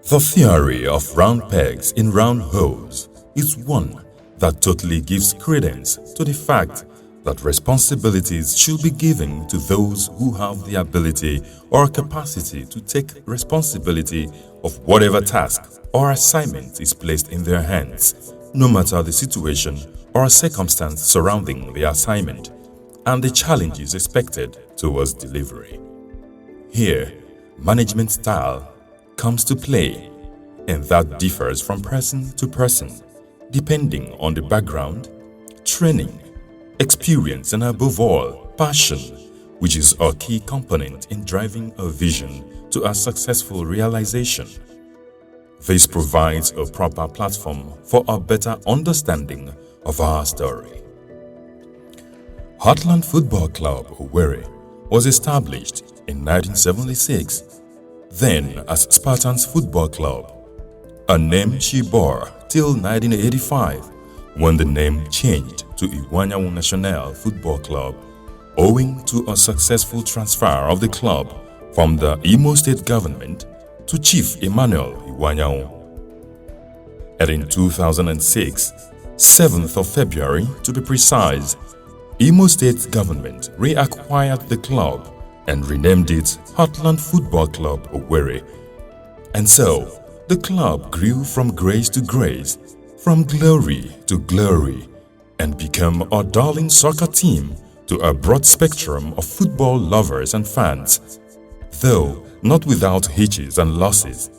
The theory of round pegs in round holes is one that totally gives credence to the fact that responsibilities should be given to those who have the ability or capacity to take responsibility of whatever task or assignment is placed in their hands, no matter the situation or circumstance surrounding the assignment and the challenges expected towards delivery. Here, management style comes to play, and that differs from person to person, depending on the background, training, experience, and above all, passion, which is a key component in driving a vision to a successful realization. This provides a proper platform for a better understanding of our story. Heartland Football Club, Owerri, was established in 1976, then as Spartans Football Club, a name she bore till 1985, when the name changed to Iwanyawu National Football Club, owing to a successful transfer of the club from the Imo State government to Chief Emmanuel Iwanyawu. And in 2006, 7th of February to be precise, Imo State government reacquired the club and renamed it Heartland Football Club Owerri. And so, the club grew from grace to grace, from glory to glory, and became a darling soccer team to a broad spectrum of football lovers and fans, though not without hitches and losses,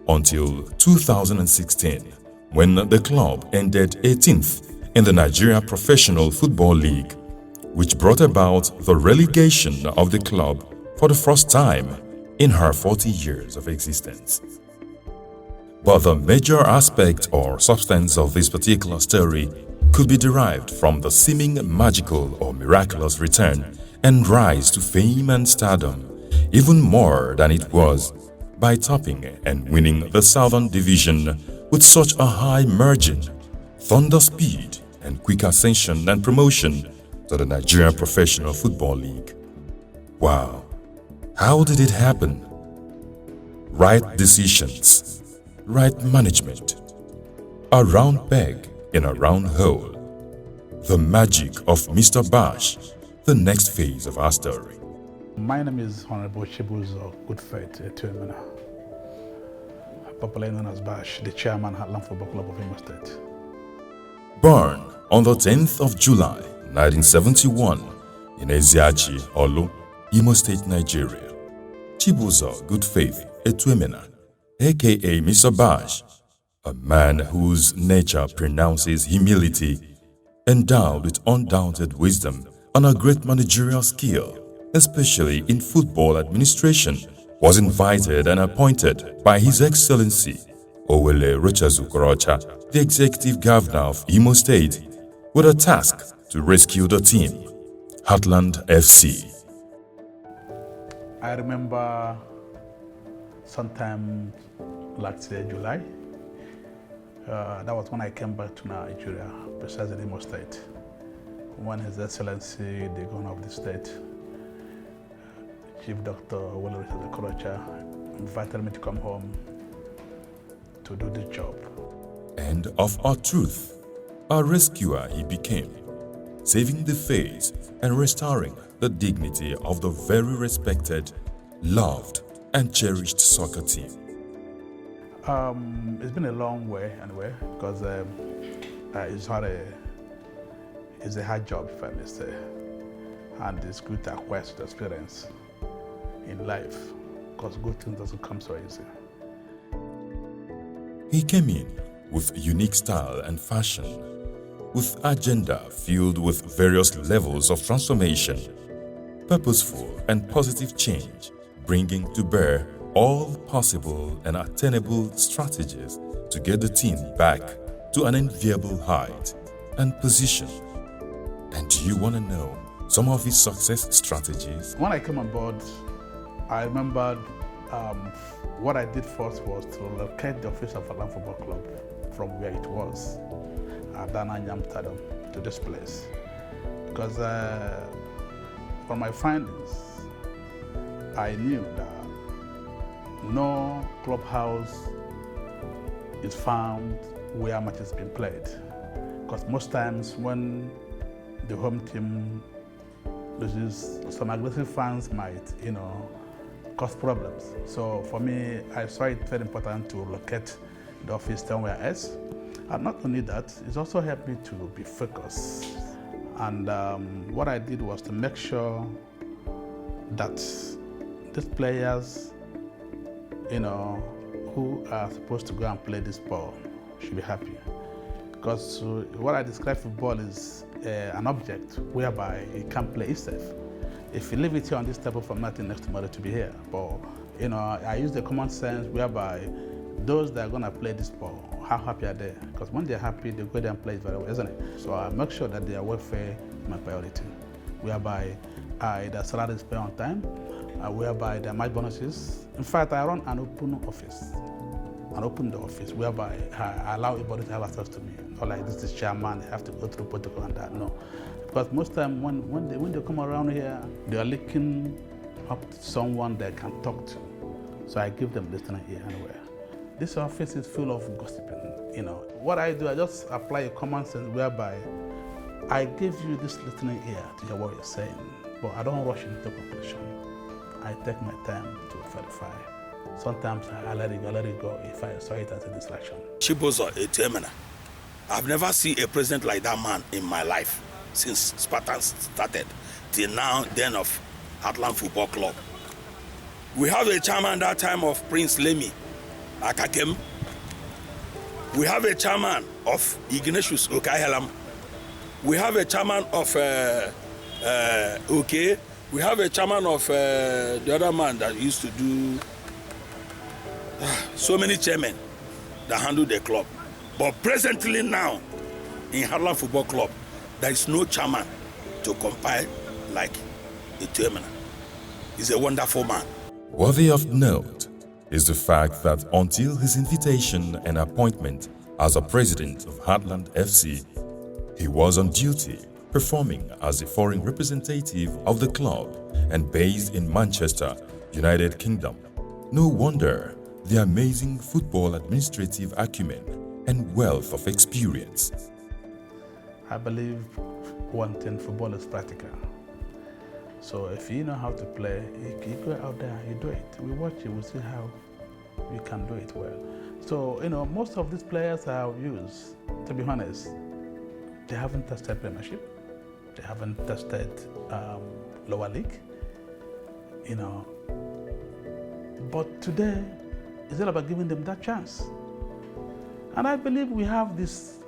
until 2016, when the club ended 18th in the Nigeria Professional Football League, which brought about the relegation of the club for the first time in her 40 years of existence. But the major aspect or substance of this particular story could be derived from the seeming magical or miraculous return and rise to fame and stardom, even more than it was, by topping and winning the Southern Division with such a high margin, thunder speed, and quick ascension and promotion to the Nigerian Professional Football League. Wow, how did it happen? Right decisions, right management, a round peg in a round hole. The magic of Mr. Bash, the next phase of our story. My name is Honorable Chibuzo Godfaith Etuemena, popularly known as Bash, the chairman of Heartland Football Club of Imo State. Born on the 10th of July, 1971, in Eziachi, Olu, Imo State, Nigeria, Chibuzo Godfaith Etuemena, aka Mr. Bash, a man whose nature pronounces humility, endowed with undoubted wisdom and a great managerial skill, especially in football administration, was invited and appointed by His Excellency Owele Rochazukorocha, the Executive Governor of Imo State, with a task to rescue the team, Heartland FC. I remember sometime last year, July, that was when I came back to Nigeria, precisely Imo State, when His Excellency, the Governor of the state, Chief Dr. Owele Rochazukorocha, invited me to come home to do the job. And of our truth, a rescuer he became, saving the face and restoring the dignity of the very respected, loved, and cherished soccer team. It's been a long way anyway, because it's a hard job, if I may say, and it's good to acquire such experience in life, because good things doesn't come so easy. He came in with unique style and fashion, with agenda filled with various levels of transformation, purposeful and positive change, bringing to bear all possible and attainable strategies to get the team back to an enviable height and position. And do you want to know some of his success strategies? When I came on board, I remembered what I did first was to locate the office of Heartland Football Club from where it was at Dananyam Stadium to this place. Because from my findings, I knew that no clubhouse is found where match is being played. Because most times when the home team loses, some aggressive fans might, cause problems. So for me, I saw it very important to locate the office somewhere else. And not only that, it's also helped me to be focused. And what I did was to make sure that these players, who are supposed to go and play this ball should be happy. Because what I describe football is an object whereby it can play itself. If you leave it here on this table from nothing next tomorrow to be here. But I use the common sense whereby those that are going to play this ball, how happy are they? Because when they're happy, they go there and play it very well, isn't it? So I make sure that their welfare is my priority, whereby their salary is paid on time, whereby there are match bonuses. In fact, I run an open office, whereby I allow everybody to have access to me. Not like this is chairman, they have to go through protocol and that, no. Because most time when they come around here, they are looking up to someone they can talk to. So I give them listening ear anywhere. This office is full of gossiping, What I do, I just apply a common sense whereby I give you this listening ear to hear what you're saying, but I don't rush into conclusion. I take my time to verify. Sometimes I let it go if I saw it as a distraction. Chibuzo Etuemena. I've never seen a president like that man in my life since Spartans started till now, then of Heartland Football Club. We have a chairman that time of Prince Lemi Akakem. We have a chairman of Ignatius Okaihelam. We have a chairman of OK. We have a chairman of the other man that used to do so many chairmen that handle the club. But presently now, in Heartland Football Club, there is no chairman to compare like Etuemena. He's a wonderful man. Worthy of note is the fact that until his invitation and appointment as a president of Heartland FC, he was on duty performing as the foreign representative of the club and based in Manchester, United Kingdom. No wonder the amazing football administrative acumen and wealth of experience. I believe one thing, football is practical. So if you know how to play, you go out there, you do it. We watch it, we see how you can do it well. So, most of these players I have used, to be honest, they haven't tested Premiership, they haven't tested lower league, But today, it's all about giving them that chance. And I believe we have these,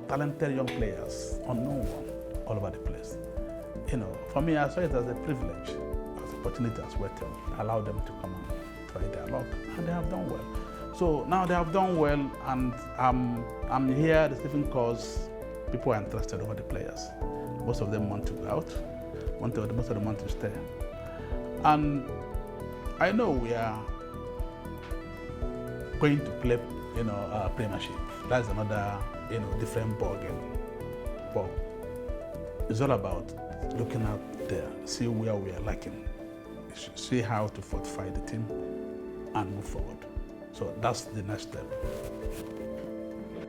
talented young players, unknown one, all over the place. For me, I saw it as a privilege, as an opportunity as well to allow them to come and try their luck, and they have done well. So now they have done well, and I'm here receiving calls. People are interested over the players. Most of them want to go out, most of them want to stay. And I know we are going to play, Premiership. That's another, different ball game. But it's all about looking out there, see where we are lacking, see how to fortify the team and move forward. So that's the next step.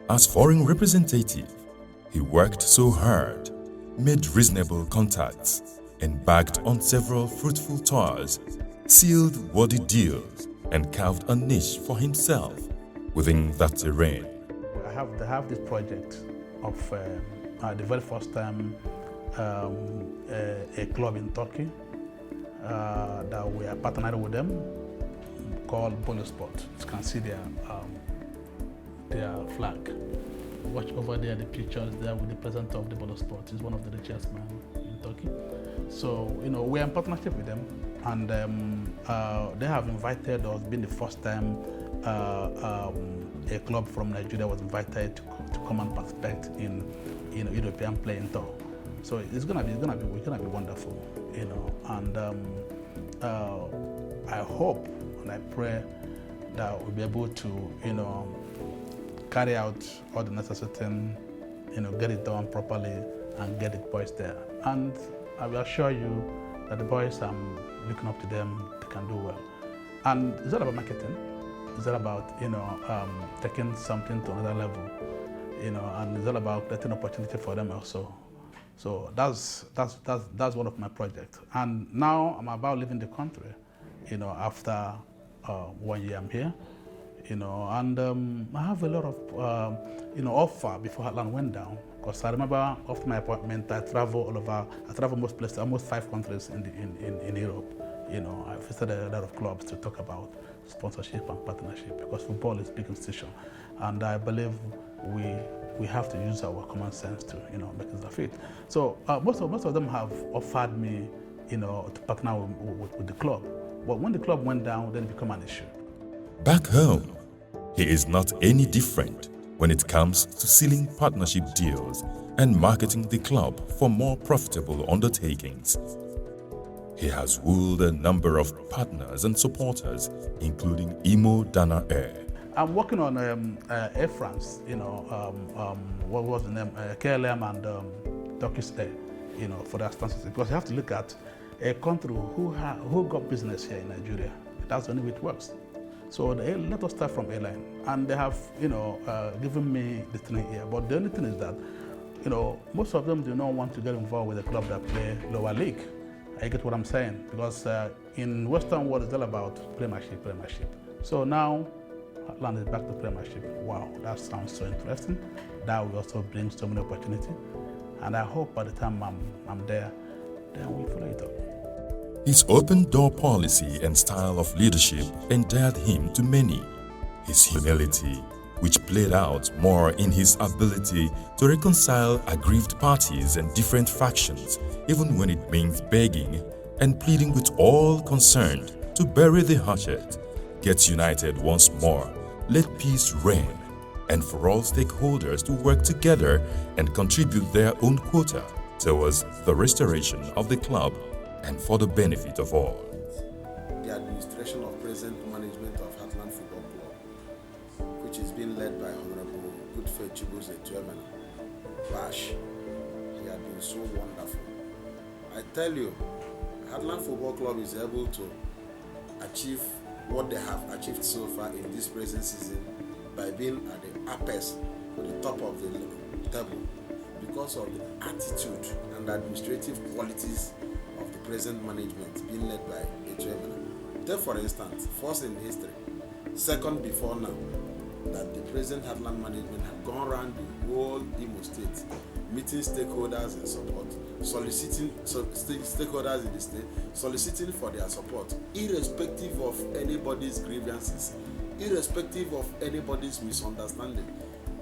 As foreign representative, he worked so hard, made reasonable contacts, embarked on several fruitful tours, sealed worthy deals, and carved a niche for himself within that terrain. I have this project of the very first time a club in Turkey that we are partnering with them called Bolusport. You can see their flag. Watch over there the pictures there with the president of the Bolusport. He's one of the richest men in Turkey. So we are in partnership with them, and they have invited us. Been the first time a club from Nigeria was invited to come and participate in European playing tour. So we're gonna be wonderful, and I hope and I pray that we'll be able to, carry out all the necessary things, get it done properly and get the boys there. And I will assure you that the boys, I'm looking up to them, they can do well. And it's all about marketing. It's all about, taking something to another level, and it's all about creating opportunity for them also. So that's one of my projects. And now I'm about leaving the country, after 1 year I'm here, and I have a lot of, offer before Heartland went down. Because I remember after my appointment, I travel all over. I travel most places, almost 5 countries in Europe. I visited a lot of clubs to talk about sponsorship and partnership, because football is a big institution, and I believe we have to use our common sense to make it a fit. So most of them have offered me to partner with the club, but when the club went down, then it became an issue. Back home, he is not any different when it comes to sealing partnership deals and marketing the club for more profitable undertakings. He has wooed a number of partners and supporters, including Imo Dana Air. I'm working on Air France, what was the name? KLM and Turkish Air, for their sponsorship. Because you have to look at a country who got business here in Nigeria. That's the only way it works. So let us start from airline. And they have, given me the thing here. But the only thing is that, most of them do not want to get involved with a club that play lower league. I get what I'm saying, because in Western world, it's all about premiership. So now, Heartland is back to premiership. Wow, that sounds so interesting. That will also bring so many opportunities. And I hope by the time I'm there, then we'll follow it up. His open-door policy and style of leadership endeared him to many. His humility, which played out more in his ability to reconcile aggrieved parties and different factions, even when it means begging and pleading with all concerned to bury the hatchet, gets united once more, let peace reign, and for all stakeholders to work together and contribute their own quota towards the restoration of the club and for the benefit of all. The administration of present management of Heartland Football Club, which is being led by Honorable Godfaith Chibuzo Etuemena Godfaith, he has been so wonderful. I tell you, Heartland Football Club is able to achieve what they have achieved so far in this present season by being at the apex, to the top of the table, because of the attitude and administrative qualities of the present management being led by Etuemena. Take for instance, first in history, second before now, that the present Heartland management had gone around the whole Imo State, meeting stakeholders in support, soliciting stakeholders in the state, soliciting for their support, irrespective of anybody's grievances, irrespective of anybody's misunderstanding,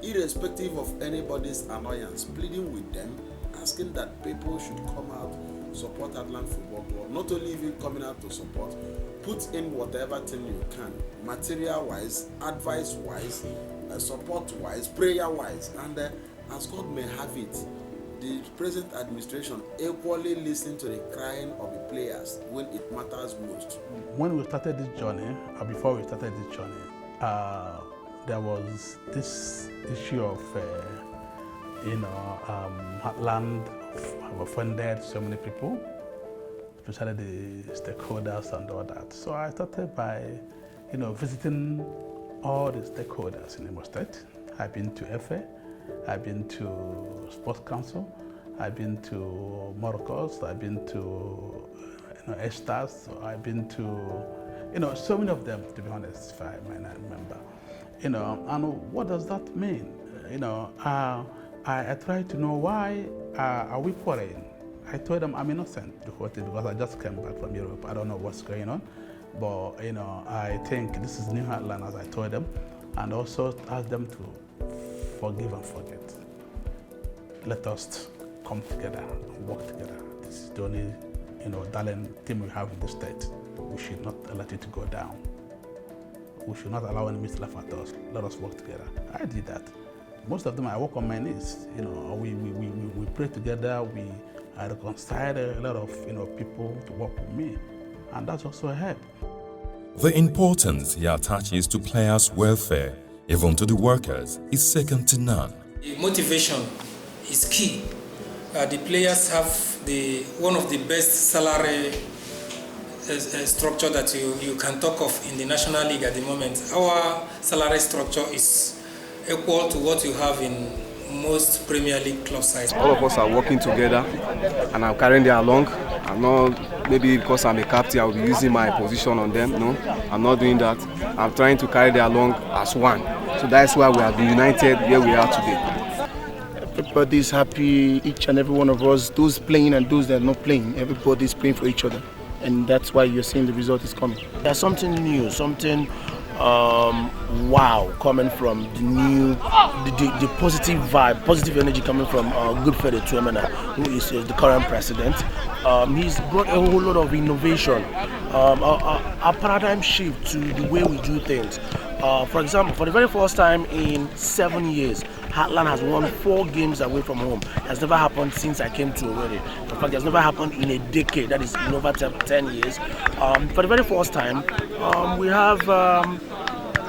irrespective of anybody's annoyance, pleading with them, asking that people should come out, support Heartland Football Club, not only even coming out to support, put in whatever thing you can, material-wise, advice-wise, support-wise, prayer-wise, and as God may have it, the present administration equally listen to the crying of the players when it matters most. When we started this journey, or before we started this journey, there was this issue of, Heartland have offended so many people, especially the stakeholders and all that. So I started by, visiting all the stakeholders in Imo State. I've been to FA, I've been to Sports Council, I've been to Morocco's, I've been to Estars, I've been to, so many of them, to be honest, if I might not remember. And what does that mean? I tried to know why are we quarreling. I told them I'm innocent because I just came back from Europe. I don't know what's going on, but I think this is New Heartland, as I told them, and also asked them to forgive and forget. Let us come together and work together. This is the only, darling team we have in the state. We should not let it go down. We should not allow enemies to laugh at us. Let us work together. I did that. Most of them I work on my knees. We pray together. I reconcile a lot of people to work with me, and that's also a help. The importance he attaches to players' welfare, even to the workers, is second to none. Motivation is key. The players have one of the best salary structure that you can talk of in the National League at the moment. Our salary structure is equal to what you have in most Premier League club sides. All of us are working together, and I'm carrying them along. I'm not, maybe because I'm a captain, I'll be using my position on them. No, I'm not doing that. I'm trying to carry them along as one. So that's why we have been united where we are today. Everybody's happy, each and every one of us, those playing and those that are not playing, everybody's playing for each other. And that's why you're seeing the result is coming. There's something new, something wow coming from the new, the positive vibe, positive energy coming from Godfaith Etuemena, who is the current president. He's brought a whole lot of innovation, a paradigm shift to the way we do things. For example, for the very first time in 7 years, Heartland has won 4 games away from home. It has never happened since I came to Owerri. In fact, it has never happened in a decade, that is in over 10 years. For the very first time, we have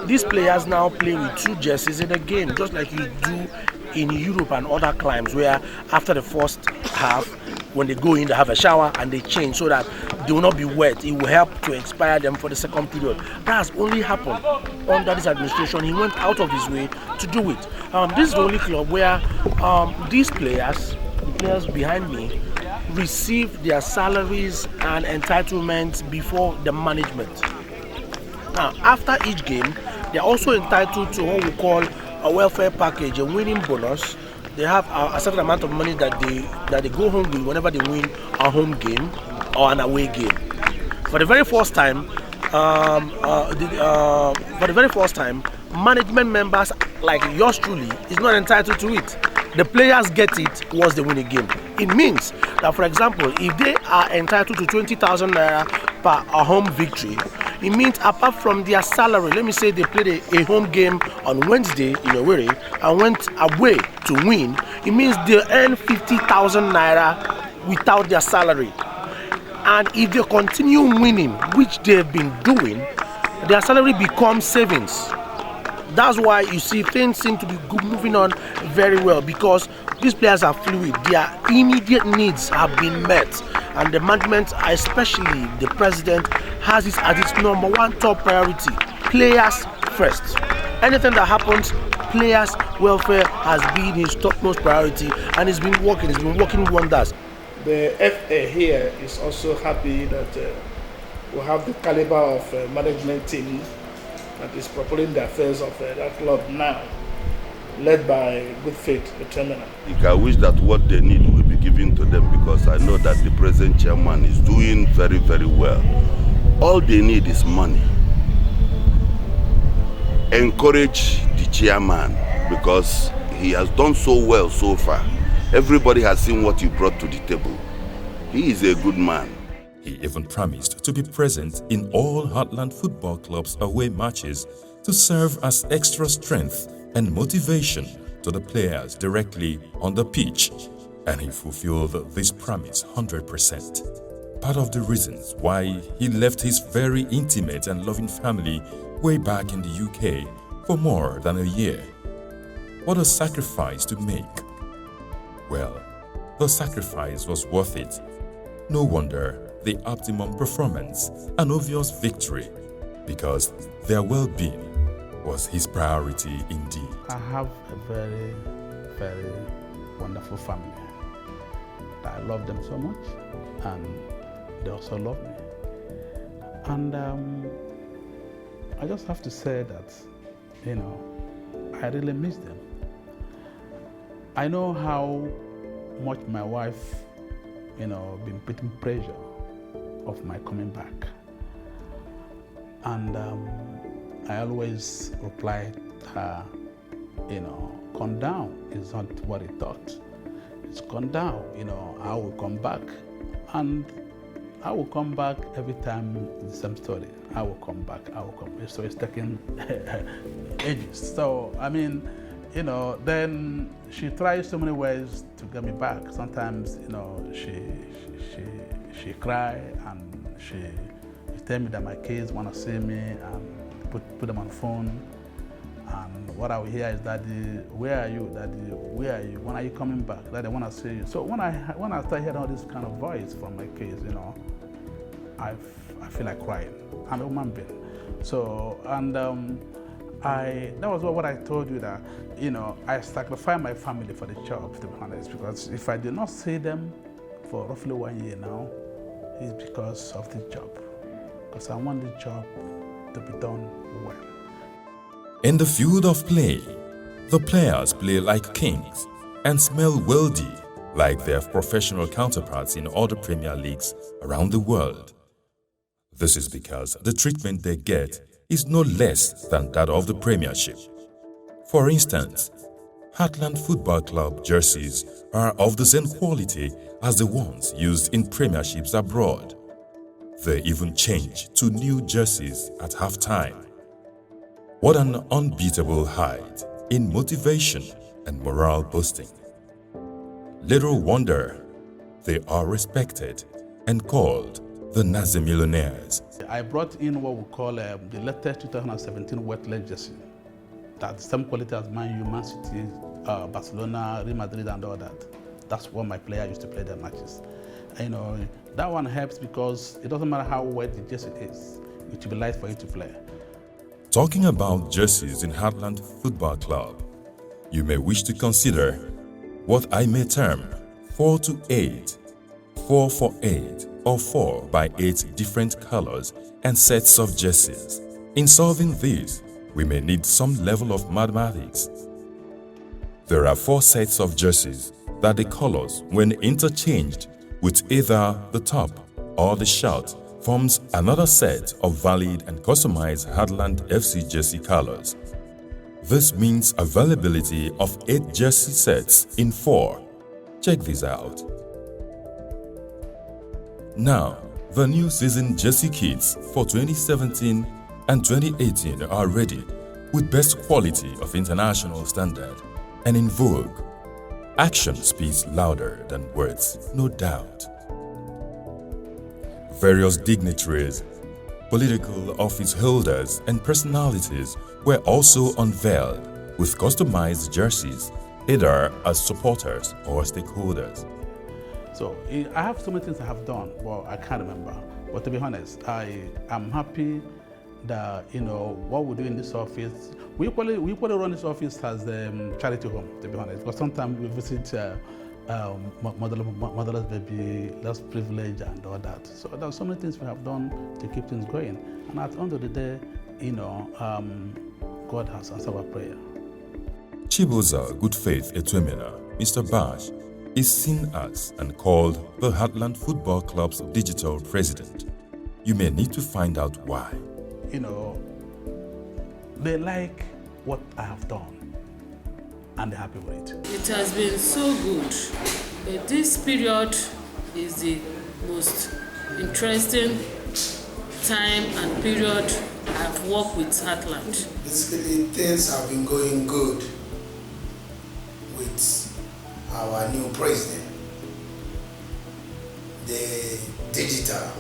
these players now playing with 2 jerseys in a game, just like you do in Europe and other climes, where after the first half, when they go in, they have a shower and they change so that they will not be wet. It will help to inspire them for the second period. That has only happened under this administration. He went out of his way to do it. This is the only club where these players, the players behind me, receive their salaries and entitlements before the management. Now, after each game, they are also entitled to what we call a welfare package, a winning bonus. They have a certain amount of money that they go home with whenever they win a home game or an away game. For the very first time, management members like yours truly is not entitled to it. The players get it once they win a game. It means that, for example, if they are entitled to 20,000 naira per a home victory, it means apart from their salary, let me say they played a home game on Wednesday in Owerri and went away to win, it means they earn 50,000 naira without their salary. And if they continue winning, which they've been doing, their salary becomes savings. That's why you see things seem to be moving on very well, because these players are fluid. Their immediate needs have been met, and the management, especially the president, has it as its number 1 top priority: players first. Anything that happens, players' welfare has been his topmost priority, and it's been working wonders. The FA here is also happy that we have the caliber of management team that is propelling the affairs of that club now, led by Godfaith Etuemena. I wish that what they need will be given to them, because I know that the present chairman is doing very, very well. All they need is money. Encourage the chairman, because he has done so well so far. Everybody has seen what he brought to the table. He is a good man. He even promised to be present in all Heartland Football Club's away matches to serve as extra strength and motivation to the players directly on the pitch, and he fulfilled this promise 100%. Part of the reasons why he left his very intimate and loving family way back in the UK for more than a year. What a sacrifice to make. Well, the sacrifice was worth it. No wonder the optimum performance, an obvious victory, because their well-being was his priority indeed. I have a very, very wonderful family. I love them so much, and they also love me. And I just have to say that, I really miss them. I know how much my wife, been putting pressure of my coming back. And I always replied, calm down, it's not what he thought. It's calm down, I will come back. And I will come back every time the same story. I will come back. So it's taking ages. So, then she tries so many ways to get me back. Sometimes, she cry and she tell me that my kids want to see me and put them on the phone. And what I will hear is, Daddy, where are you? Daddy, where are you? When are you coming back? Daddy, I want to see you. So when I start hearing all this kind of voice from my kids, I feel like crying. I'm a human being. So, and that was what I told you, that, I sacrificed my family for the job, to be honest, because if I did not see them for roughly 1 year now, it's because of the job. Because I want the job to be done well. In the field of play, the players play like kings and smell wealthy like their professional counterparts in other Premier Leagues around the world. This is because the treatment they get is no less than that of the Premiership. For instance, Heartland Football Club jerseys are of the same quality as the ones used in Premierships abroad. They even change to new jerseys at halftime. What an unbeatable height in motivation and morale boosting. Little wonder they are respected and called the Nazi Millionaires. I brought in what we call the latest 2017 wet-leg jersey. That's the same quality as Man U, Man City, Barcelona, Real Madrid, and all that. That's what my player used to play their matches. And, that one helps because it doesn't matter how wet the jersey is, it will be light for you to play. Talking about jerseys in Heartland Football Club, you may wish to consider what I may term 4 to 8, 4 for 8, or 4 by 8 different colors and sets of jerseys. In solving this, we may need some level of mathematics. There are 4 sets of jerseys that the colors, when interchanged with either the top or the shirt, forms another set of valid and customized Heartland FC jersey colors. This means availability of 8 jersey sets in 4. Check this out. Now, the new season jersey kits for 2017 and 2018 are ready with best quality of international standard and in vogue. Action speaks louder than words, no doubt. Various dignitaries, political office holders, and personalities were also unveiled with customized jerseys, either as supporters or stakeholders. So I have so many things I have done, well, I can't remember. But to be honest, I am happy that, what we do in this office, we equally run this office as a charity home, to be honest, because sometimes we visit motherless baby, less privilege and all that. So there are so many things we have done to keep things going. And at the end of the day, God has answered our prayer. Chibuzo Godfaith Etuemena, Mr. Bash, is seen as and called the Heartland Football Club's digital president. You may need to find out why. They like what I have done and they're happy with it. It has been so good. This period is the most interesting time and period I've worked with Heartland. Basically, things have been going good with our new president, the digital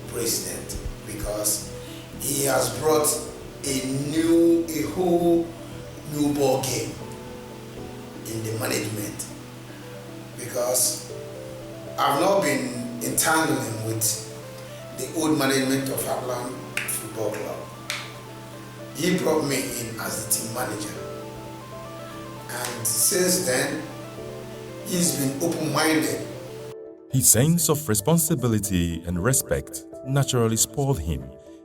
president, because he has brought a whole new ball game in the management, because I've not been entangling with the old management of Heartland Football Club. He brought me in as the team manager, and since then he's been open-minded. His sense of responsibility and respect naturally spurred him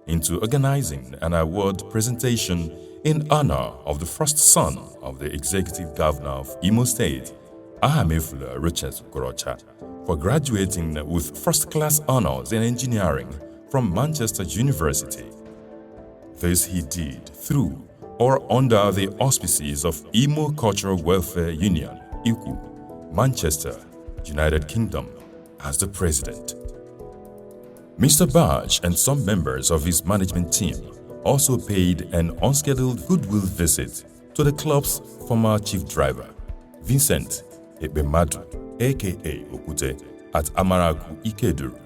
into organizing an award presentation in honor of the first son of the executive governor of Imo State, Ahamefula Roches Okorocha, for graduating with first-class honors in engineering from Manchester University. This he did through or under the auspices of Imo Cultural Welfare Union, ICU, Manchester, United Kingdom, as the president. Mr. Bash and some members of his management team also paid an unscheduled goodwill visit to the club's former chief driver, Vincent Ebemadu, aka Okute, at Amaraku Ikeduru.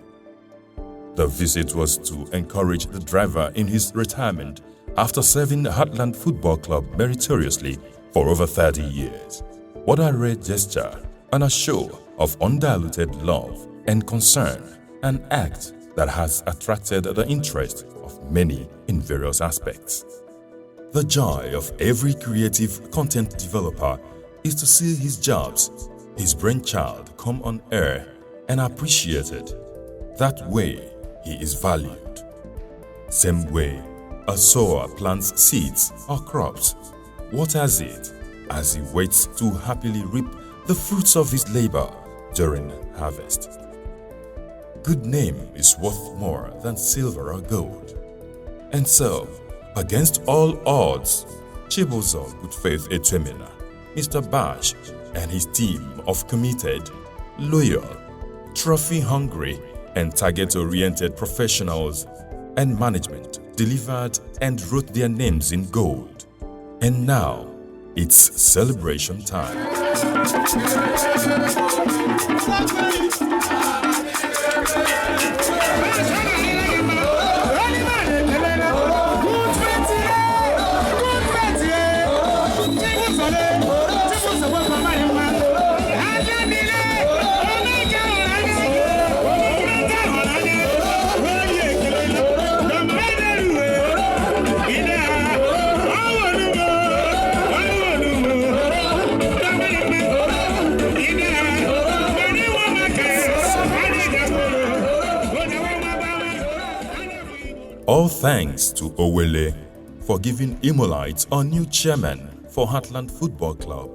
The visit was to encourage the driver in his retirement after serving the Heartland Football Club meritoriously for over 30 years. What a rare gesture and a show of undiluted love and concern, an act that has attracted the interest of many in various aspects. The joy of every creative content developer is to see his jobs, his brainchild come on air and appreciated. That way, he is valued. Same way, a sower plants seeds or crops, waters it as he waits to happily reap the fruits of his labor during harvest. Good name is worth more than silver or gold. And so, against all odds, Chibuzo Godfaith Etuemena, Mr. Bash, and his team of committed, loyal, trophy-hungry, and target-oriented professionals and management delivered and wrote their names in gold. And now, it's celebration time. All thanks to Owerri for giving Imolites a new chairman for Heartland Football Club.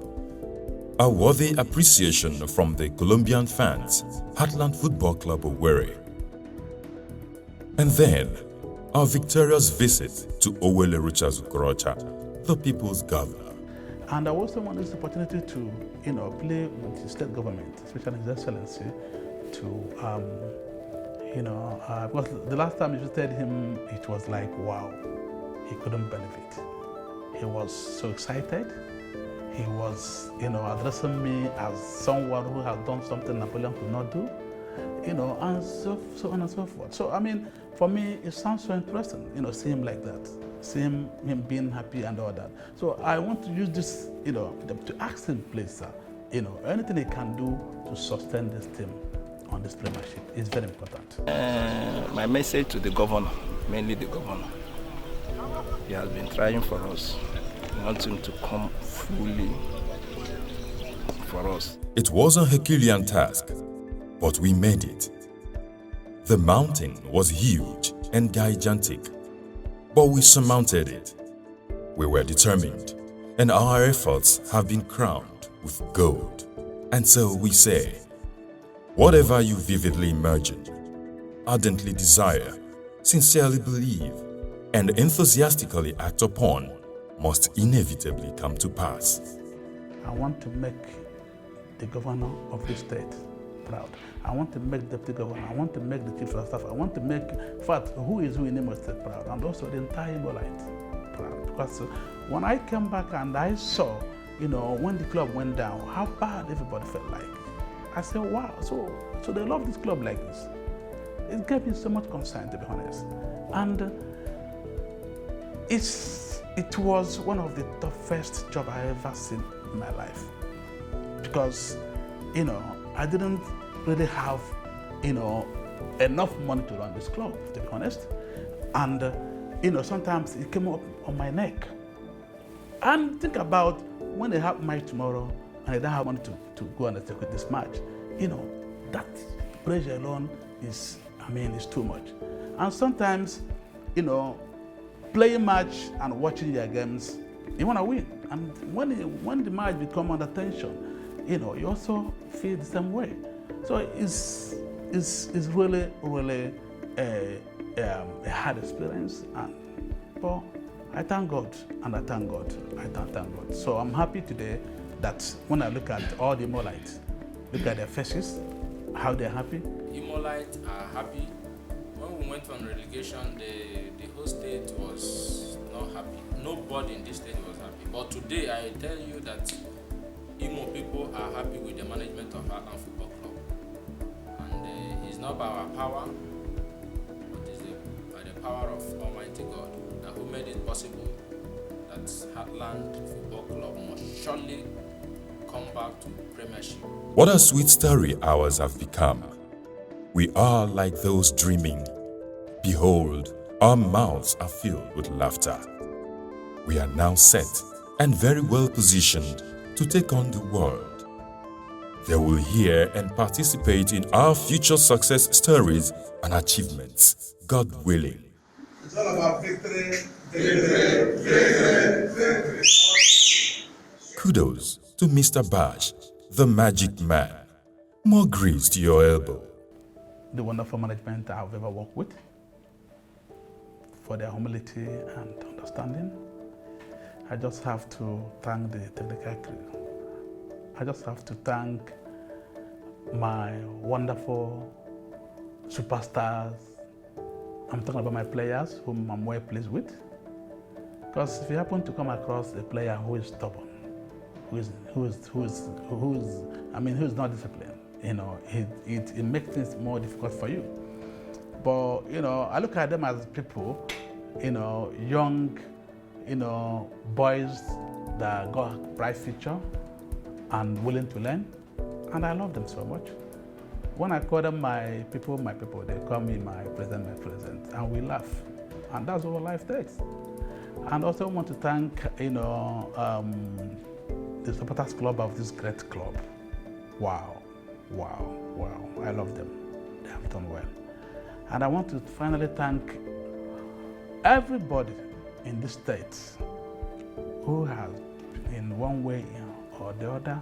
A worthy appreciation from the Colombian fans, Heartland Football Club Owerri. And then, our victorious visit to Owerri Richards Okorocha, the people's governor. And I also want this opportunity to, play with the state government, especially His Excellency, to because the last time I visited him, it was like, wow, he couldn't believe it. He was so excited. He was, addressing me as someone who has done something Napoleon could not do, and so on and so forth. So, for me, it sounds so interesting, see him like that, see him being happy and all that. So I want to use this, to ask him, please, sir, anything he can do to sustain this team on this premiership is very important. My message to the governor, mainly the governor, he has been trying for us. We want him to come fully for us. It was a Herculean task, but we made it. The mountain was huge and gigantic, but we surmounted it. We were determined, and our efforts have been crowned with gold. And so we say, whatever you vividly imagine, ardently desire, sincerely believe, and enthusiastically act upon must inevitably come to pass. I want to make the governor of this state proud. I want to make the deputy governor. I want to make the chief of staff. I want to make, in fact, who is who in Imo State proud, and also the entire Imolite proud. Because when I came back and I saw, when the club went down, how bad everybody felt like. I said, wow, so they love this club like this. It gave me so much concern, to be honest. And it was one of the toughest jobs I ever seen in my life. Because, I didn't really have, enough money to run this club, to be honest. And, sometimes it came up on my neck. And think about when they have match tomorrow and they don't have money to go and execute this match. That pressure alone is too much. And sometimes, playing match and watching your games, you want to win. And when the match becomes under tension, you also feel the same way. So it's really, really a hard experience. But I thank God, and I thank God. I thank God. So I'm happy today that when I look at all the Imolites, look at their faces, how they're happy. Imolites are happy. When we went on relegation, the whole state was not happy. Nobody in this state was happy. But today, I tell you that Imo people are happy with the management of Heartland Football Club. And it's not by our power, but it's by the power of Almighty God who made it possible that Heartland Football Club must surely come back to Premiership. What a sweet story ours have become. We are like those dreaming. Behold, our mouths are filled with laughter. We are now set and very well positioned to take on the world. They will hear and participate in our future success stories and achievements, God willing. It's all about victory, victory, victory, victory. Kudos to Mr. Bash, the magic man. More grease to your elbow. The wonderful management I've ever worked with, for their humility and understanding. I just have to thank the technical crew. I just have to thank my wonderful superstars. I'm talking about my players whom I'm well pleased with. Because if you happen to come across a player who is stubborn, who's not disciplined, it makes things more difficult for you. But I look at them as people, young, boys that got a bright future and willing to learn, and I love them so much. When I call them my people, they call me my president, and we laugh, and that's what life takes. And also want to thank, the supporters club of this great club. Wow, I love them. They have done well. And I want to finally thank everybody in this state who has, in one way or the other,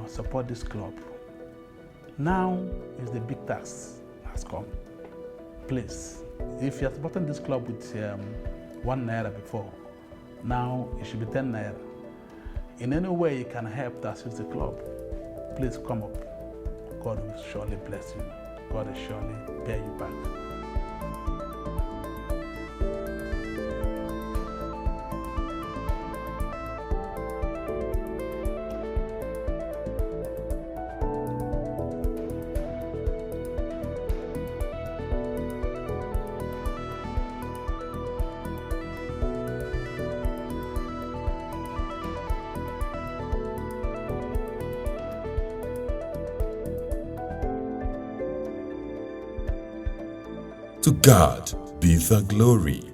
support this club. Now is the big task has come. Please, if you're supporting this club with 1 naira before, now it should be 10 naira. In any way you can help to assist the club, please come up. God will surely bless you. God will surely pay you back. To God be the glory.